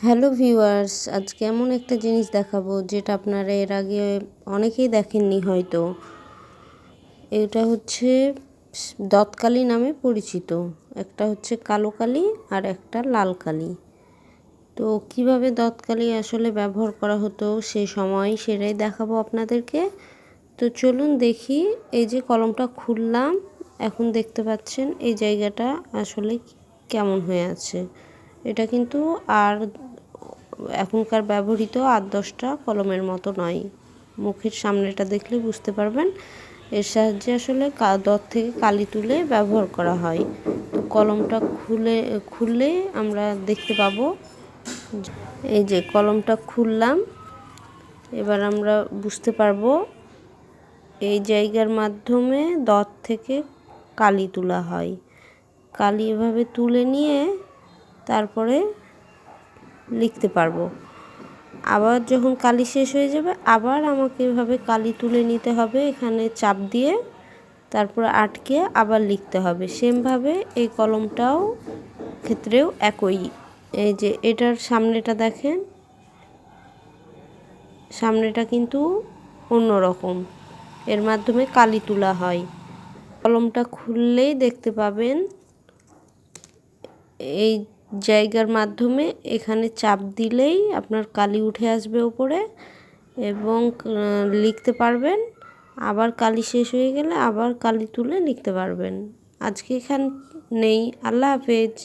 Hello viewers, আজকে এমন একটা জিনিস দেখাবো যেটা আপনারা এর আগে অনেকেই দেখেননি হয়তো। এটা হচ্ছে দৎকালি নামে পরিচিত। একটা হচ্ছে কালো কালি আর একটা লাল কালি। তো কিভাবে দৎকালি আসলে ব্যবহার করা হতো সেই সময় সেটাই দেখাবো আপনাদেরকে। তো চলুন দেখি। এই যে কলমটা খুললাম, এখন দেখতে পাচ্ছেন এই জায়গাটা আসলে কেমন হয়ে আছে। এটা কিন্তু আর এখনকার ব্যবহৃত ৮-১০টা কলমের মতো নয়। মুখের সামনেটা দেখলে বুঝতে পারবেন। এর সাহায্যে আসলে দৎ থেকে কালি তুলে ব্যবহার করা হয়। তো কলমটা খুললে আমরা দেখতে পাবো। এই যে কলমটা খুললাম, এবার আমরা বুঝতে পারবো এই জায়গার মাধ্যমে দৎ থেকে কালি তোলা হয়। কালি এভাবে তুলে নিয়ে তারপরে লিখতে পারবো। আবার যখন কালি শেষ হয়ে যাবে আবার আমাকে এভাবে কালি তুলে নিতে হবে, এখানে চাপ দিয়ে তারপরে আটকে আবার লিখতে হবে। সেমভাবে এই কলমটাও ক্ষেত্রেও একই। এই যে এটার সামনেটা দেখেন, সামনেটা কিন্তু অন্যরকম, এর মাধ্যমে কালি তোলা হয়। কলমটা খুললেই দেখতে পাবেন এই জায়গার মাধ্যমে এখানে চাপ দিলেই আপনার কালি উঠে আসবে উপরে এবং লিখতে পারবেন। আবার কালি শেষ হয়ে গেলে আবার কালি তুলে লিখতে পারবেন। আজকে এখান নেই। আল্লাহ হাফেজ।